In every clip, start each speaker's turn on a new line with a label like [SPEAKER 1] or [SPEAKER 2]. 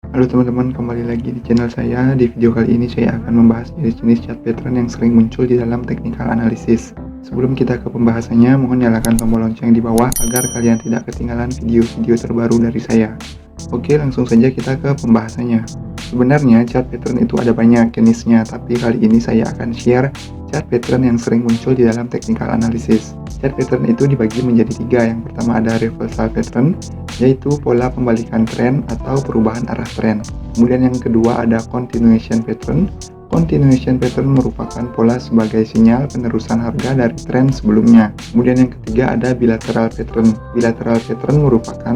[SPEAKER 1] Halo teman-teman, kembali lagi di channel saya. Di video kali ini saya akan membahas jenis-jenis chart pattern yang sering muncul di dalam technical analysis. Sebelum kita ke pembahasannya, mohon nyalakan tombol lonceng di bawah agar kalian tidak ketinggalan video-video terbaru dari saya. Oke, langsung saja kita ke pembahasannya. Sebenarnya chart pattern itu ada banyak jenisnya, tapi kali ini saya akan share chart pattern yang sering muncul di dalam technical analysis. Chart pattern itu dibagi menjadi tiga. Yang pertama ada reversal pattern, yaitu pola pembalikan tren atau perubahan arah tren. Kemudian yang kedua ada continuation pattern. Continuation pattern merupakan pola sebagai sinyal penerusan harga dari tren sebelumnya. Kemudian yang ketiga ada bilateral pattern. Bilateral pattern merupakan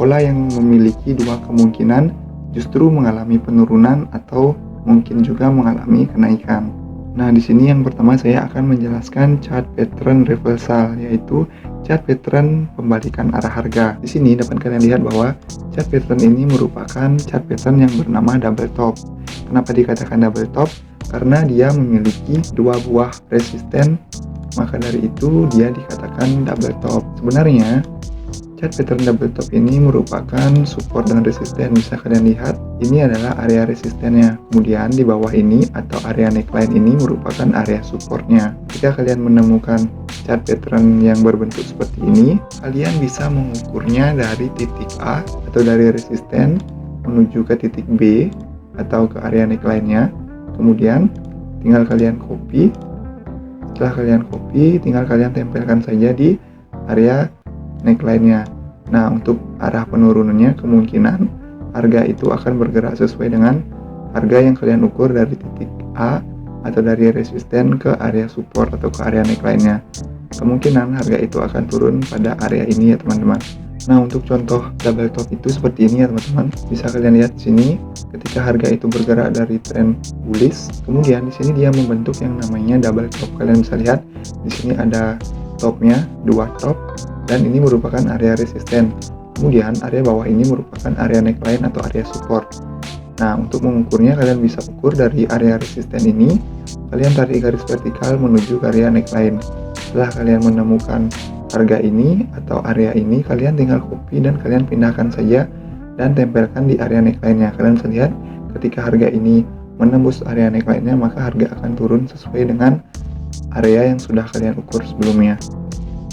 [SPEAKER 1] pola yang memiliki dua kemungkinan, justru mengalami penurunan atau mungkin juga mengalami kenaikan. Nah, di sini yang pertama saya akan menjelaskan chart pattern reversal, yaitu chart pattern pembalikan arah harga. Di sini dapat kalian lihat bahwa chart pattern ini merupakan chart pattern yang bernama double top. Kenapa dikatakan double top? Karena dia memiliki dua buah resisten, maka dari itu dia dikatakan double top. Sebenarnya chart pattern double top ini merupakan support dan resisten. Bisa kalian lihat, ini adalah area resistennya. Kemudian di bawah ini atau area neckline ini merupakan area supportnya. Jika kalian menemukan chart pattern yang berbentuk seperti ini, kalian bisa mengukurnya dari titik A atau dari resisten menuju ke titik B atau ke area neckline-nya. Kemudian tinggal kalian copy. Setelah kalian copy, tinggal kalian tempelkan saja di area neckline-nya. Nah, untuk arah penurunannya kemungkinan harga itu akan bergerak sesuai dengan harga yang kalian ukur dari titik A atau dari resisten ke area support atau ke area neckline-nya. Kemungkinan harga itu akan turun pada area ini ya teman-teman. Nah, untuk contoh double top itu seperti ini ya teman-teman. Bisa kalian lihat di sini ketika harga itu bergerak dari tren bullish, kemudian di sini dia membentuk yang namanya double top. Kalian bisa lihat di sini ada topnya, dua top, dan ini merupakan area resisten. Kemudian area bawah ini merupakan area neckline atau area support. Nah, untuk mengukurnya kalian bisa ukur dari area resisten ini, kalian tarik garis vertikal menuju ke area neckline. Setelah kalian menemukan harga ini atau area ini, kalian tinggal copy dan kalian pindahkan saja dan tempelkan di area neckline-nya. Kalian bisa lihat ketika harga ini menembus area neckline-nya, maka harga akan turun sesuai dengan area yang sudah kalian ukur sebelumnya.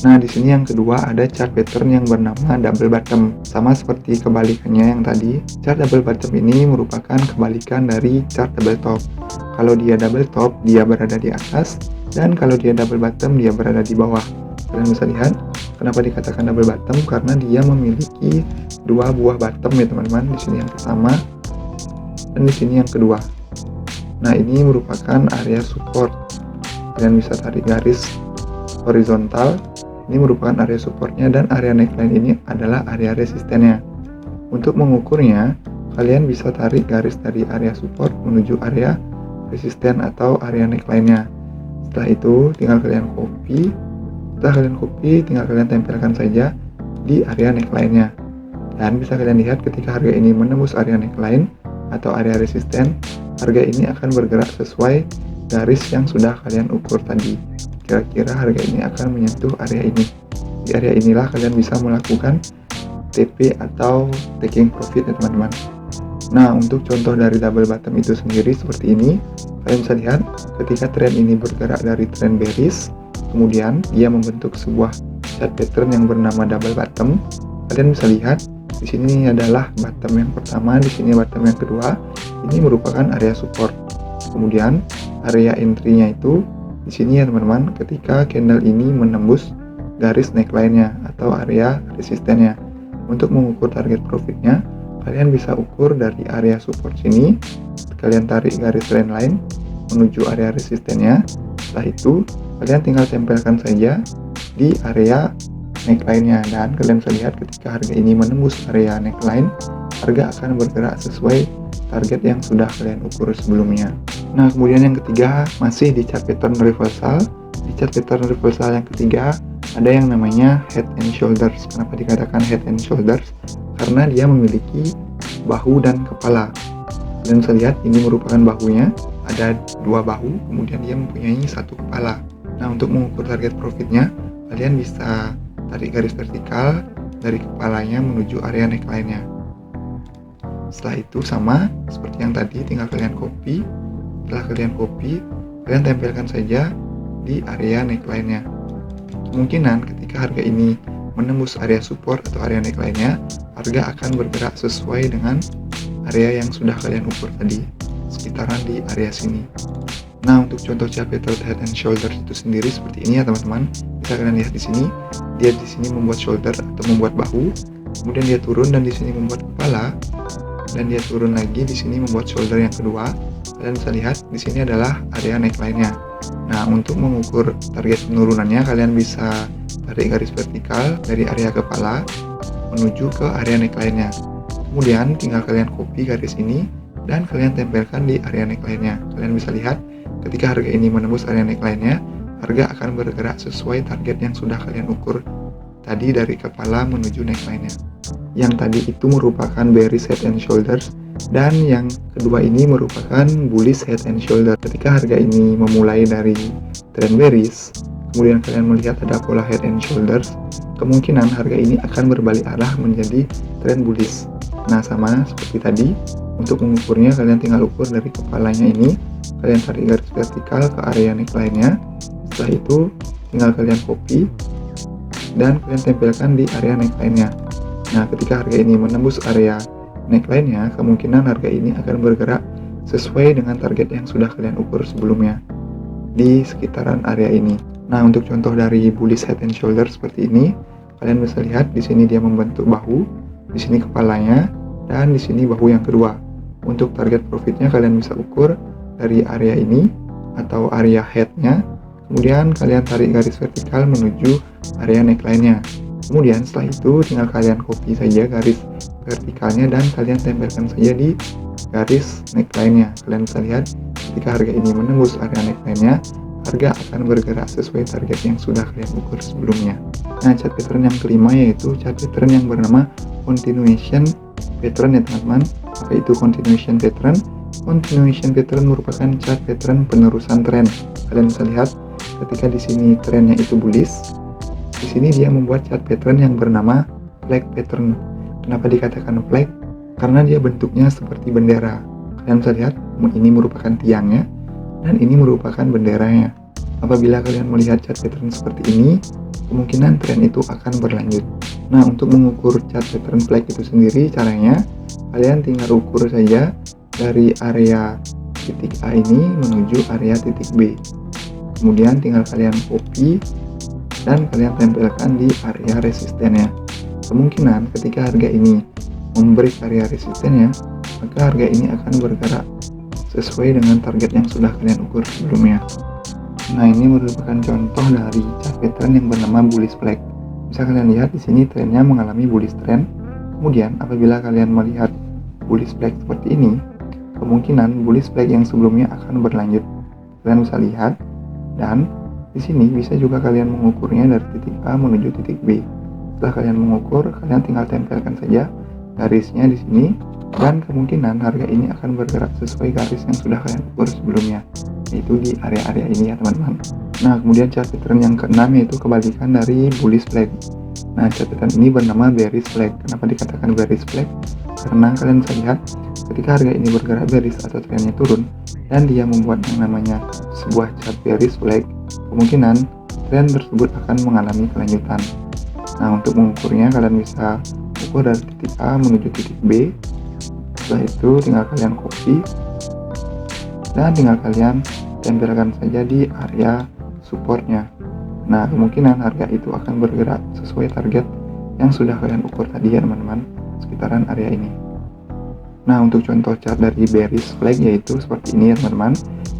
[SPEAKER 1] Nah, di sini yang kedua ada chart pattern yang bernama double bottom. Sama seperti kebalikannya yang tadi, chart double bottom ini merupakan kebalikan dari chart double top. Kalau dia double top, dia berada di atas, dan kalau dia double bottom, dia berada di bawah. Kalian bisa lihat, kenapa dikatakan double bottom? Karena dia memiliki dua buah bottom ya teman-teman. Di sini yang pertama, dan di sini yang kedua. Nah, ini merupakan area support. Kalian bisa tarik garis horizontal. Ini merupakan area supportnya, dan area neckline ini adalah area resistennya. Untuk mengukurnya, kalian bisa tarik garis dari area support menuju area resisten atau area neckline-nya. Setelah itu, tinggal kalian copy. Setelah kalian copy, tinggal kalian tempelkan saja di area neckline-nya. Dan bisa kalian lihat ketika harga ini menembus area neckline atau area resisten, harga ini akan bergerak sesuai garis yang sudah kalian ukur tadi. Kira-kira harga ini akan menyentuh area ini. Di area inilah kalian bisa melakukan TP atau taking profit ya teman-teman. Nah, untuk contoh dari double bottom itu sendiri seperti ini. Kalian bisa lihat ketika tren ini bergerak dari tren bearish, kemudian dia membentuk sebuah chart pattern yang bernama double bottom. Kalian bisa lihat di sini adalah bottom yang pertama, di sini bottom yang kedua. Ini merupakan area support. Kemudian area entry-nya itu di sini ya teman-teman, ketika candle ini menembus garis neckline-nya atau area resistennya. Untuk mengukur target profitnya, kalian bisa ukur dari area support sini, kalian tarik garis trend line menuju area resistennya. Setelah itu, kalian tinggal tempelkan saja di area neckline-nya, dan kalian bisa lihat ketika harga ini menembus area neckline, harga akan bergerak sesuai target yang sudah kalian ukur sebelumnya. Nah, kemudian yang ketiga masih di chart pattern reversal. Di chart pattern reversal yang ketiga ada yang namanya head and shoulders. Kenapa dikatakan head and shoulders? Karena dia memiliki bahu dan kepala. Kalian bisa lihat ini merupakan bahunya, ada dua bahu, kemudian dia mempunyai satu kepala. Nah, untuk mengukur target profitnya, kalian bisa tarik garis vertikal dari kepalanya menuju area neckline-nya. Setelah itu sama seperti yang tadi, tinggal kalian copy. Setelah kalian copy, kalian tempelkan saja di area neckline-nya. Kemungkinan ketika harga ini menembus area support atau area neckline-nya, harga akan bergerak sesuai dengan area yang sudah kalian ukur tadi, sekitaran di area sini. Nah, untuk contoh chart pattern head and shoulder itu sendiri seperti ini ya teman-teman. Bisa kalian lihat di sini, dia di sini membuat shoulder atau membuat bahu, kemudian dia turun dan di sini membuat kepala, dan dia turun lagi di sini membuat shoulder yang kedua. Kalian bisa lihat di sini adalah area neckline-nya. Nah, untuk mengukur target penurunannya, kalian bisa tarik garis vertikal dari area kepala menuju ke area neckline-nya. Kemudian tinggal kalian copy garis ini dan kalian tempelkan di area neckline-nya. Kalian bisa lihat ketika harga ini menembus area neckline-nya, harga akan bergerak sesuai target yang sudah kalian ukur tadi dari kepala menuju neckline-nya. Yang tadi itu merupakan bearish head and shoulders, dan yang kedua ini merupakan bullish head and shoulder. Ketika harga ini memulai dari trend bearish, kemudian kalian melihat ada pola head and shoulders, kemungkinan harga ini akan berbalik arah menjadi trend bullish. Nah, sama seperti tadi, untuk mengukurnya kalian tinggal ukur dari kepalanya ini, kalian tarik garis vertikal ke area neckline-nya. Setelah itu tinggal kalian copy dan kalian tempelkan di area neckline-nya. Nah, ketika harga ini menembus area neckline-nya, kemungkinan harga ini akan bergerak sesuai dengan target yang sudah kalian ukur sebelumnya di sekitaran area ini. Nah, untuk contoh dari bullish head and shoulder seperti ini, kalian bisa lihat di sini dia membentuk bahu, di sini kepalanya, dan di sini bahu yang kedua. Untuk target profitnya kalian bisa ukur dari area ini atau area head-nya, kemudian kalian tarik garis vertikal menuju area neckline-nya. Kemudian setelah itu tinggal kalian copy saja garis vertikalnya dan kalian tempelkan saja di garis neckline-nya. Kalian bisa lihat ketika harga ini menembus area neckline-nya, harga akan bergerak sesuai target yang sudah kalian ukur sebelumnya. Nah, chart pattern yang kelima yaitu chart pattern yang bernama continuation pattern ya teman-teman. Apa itu continuation pattern? Continuation pattern merupakan chart pattern penerusan tren. Kalian bisa lihat ketika di sini trennya itu bullish, di sini dia membuat chart pattern yang bernama flag pattern. Kenapa dikatakan flag? Karena dia bentuknya seperti bendera. Kalian bisa lihat ini merupakan tiangnya dan ini merupakan benderanya. Apabila kalian melihat chart pattern seperti ini, kemungkinan tren itu akan berlanjut. Nah, untuk mengukur chart pattern flag itu sendiri caranya, kalian tinggal ukur saja dari area titik A ini menuju area titik B. Kemudian tinggal kalian copy dan kalian tempelkan di area resistennya. Kemungkinan ketika harga ini membreak area resistennya, maka harga ini akan bergerak sesuai dengan target yang sudah kalian ukur sebelumnya. Nah, ini merupakan contoh dari chart pattern yang bernama bullish flag. Bisa kalian lihat di sini trennya mengalami bullish trend. Kemudian apabila kalian melihat bullish flag seperti ini, kemungkinan bullish flag yang sebelumnya akan berlanjut. Kalian bisa lihat, dan di sini bisa juga kalian mengukurnya dari titik A menuju titik B. Setelah kalian mengukur, kalian tinggal tempelkan saja garisnya di sini, dan kemungkinan harga ini akan bergerak sesuai garis yang sudah kalian ukur sebelumnya, yaitu di area-area ini ya teman-teman. Nah, kemudian chart pattern yang keenam yaitu kebalikan dari bullish flag. Nah, chart pattern ini bernama bearish flag. Kenapa dikatakan bearish flag? Karena kalian bisa lihat ketika harga ini bergerak bearish atau trennya turun dan dia membuat yang namanya sebuah chart bearish flag, kemungkinan tren tersebut akan mengalami kelanjutan. Nah, untuk mengukurnya kalian bisa ukur dari titik A menuju titik B. Setelah itu tinggal kalian copy dan tinggal kalian tempelkan saja di area supportnya. Nah, kemungkinan harga itu akan bergerak sesuai target yang sudah kalian ukur tadi ya teman-teman, sekitaran area ini. Nah, untuk contoh chart dari bearish flag yaitu seperti ini ya teman-teman.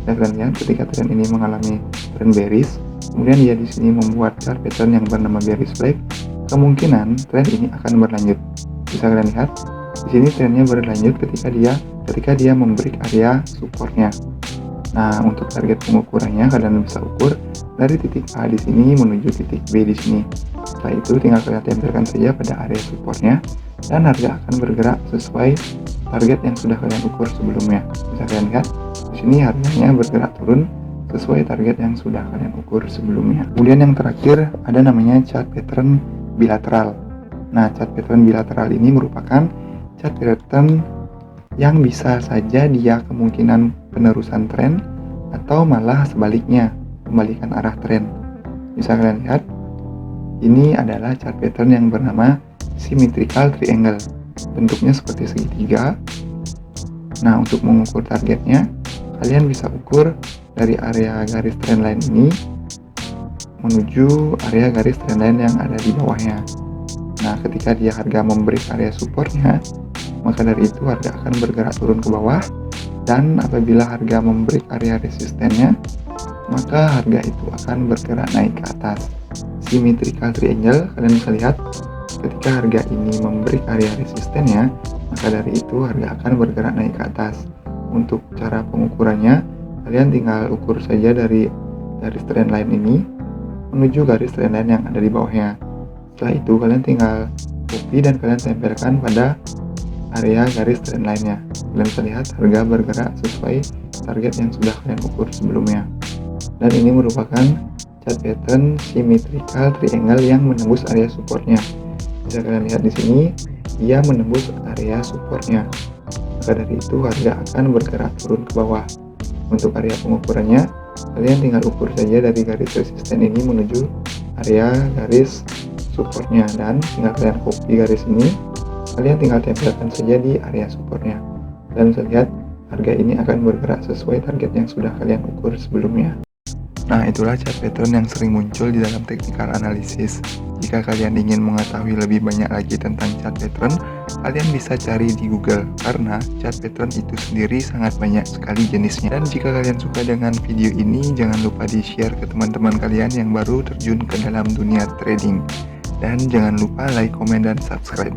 [SPEAKER 1] Kalian lihat ketika tren ini mengalami tren bearish, kemudian dia di sini membuat chart pattern yang bernama bearish flag, kemungkinan tren ini akan berlanjut. Bisa kalian lihat di sini trennya berlanjut ketika dia membreak area supportnya. Nah, untuk target pengukurannya kalian bisa ukur dari titik A di sini menuju titik B di sini. Setelah itu tinggal kalian tempelkan saja pada area supportnya dan harga akan bergerak sesuai target yang sudah kalian ukur sebelumnya. Bisa kalian lihat di sini harganya bergerak turun sesuai target yang sudah kalian ukur sebelumnya. Kemudian yang terakhir ada namanya chart pattern bilateral. Nah, chart pattern bilateral ini merupakan chart pattern yang bisa saja dia kemungkinan penerusan tren atau malah sebaliknya, kembalikan arah tren. Bisa kalian lihat, ini adalah chart pattern yang bernama symmetrical triangle. Bentuknya seperti segitiga. Nah, untuk mengukur targetnya, kalian bisa ukur dari area garis trendline ini menuju area garis trendline yang ada di bawahnya. Nah, ketika dia harga membreak area supportnya, maka dari itu harga akan bergerak turun ke bawah, dan apabila harga membreak area resistennya, maka harga itu akan bergerak naik ke atas. Symmetrical triangle, kalian bisa lihat ketika harga ini membreak area resistennya, maka dari itu harga akan bergerak naik ke atas. Untuk cara pengukurannya, kalian tinggal ukur saja dari garis trendline ini menuju garis trendline yang ada di bawahnya. Setelah itu kalian tinggal copy dan kalian tempelkan pada area garis trendline-nya. Kalian bisa lihat harga bergerak sesuai target yang sudah kalian ukur sebelumnya. Dan ini merupakan chart pattern symmetrical triangle yang menembus area supportnya. Bisa kalian lihat di sini, dia menembus area supportnya. Maka dari itu harga akan bergerak turun ke bawah. Untuk area pengukurannya, kalian tinggal ukur saja dari garis resisten ini menuju area garis supportnya, dan tinggal kalian copy garis ini, kalian tinggal tempelkan saja di area supportnya. Dan bisa lihat harga ini akan bergerak sesuai target yang sudah kalian ukur sebelumnya. Nah, itulah chart pattern yang sering muncul di dalam technical analysis. Jika kalian ingin mengetahui lebih banyak lagi tentang chart pattern, kalian bisa cari di Google, karena chart pattern itu sendiri sangat banyak sekali jenisnya. Dan jika kalian suka dengan video ini, jangan lupa di-share ke teman-teman kalian yang baru terjun ke dalam dunia trading. Dan jangan lupa like, komen, dan subscribe.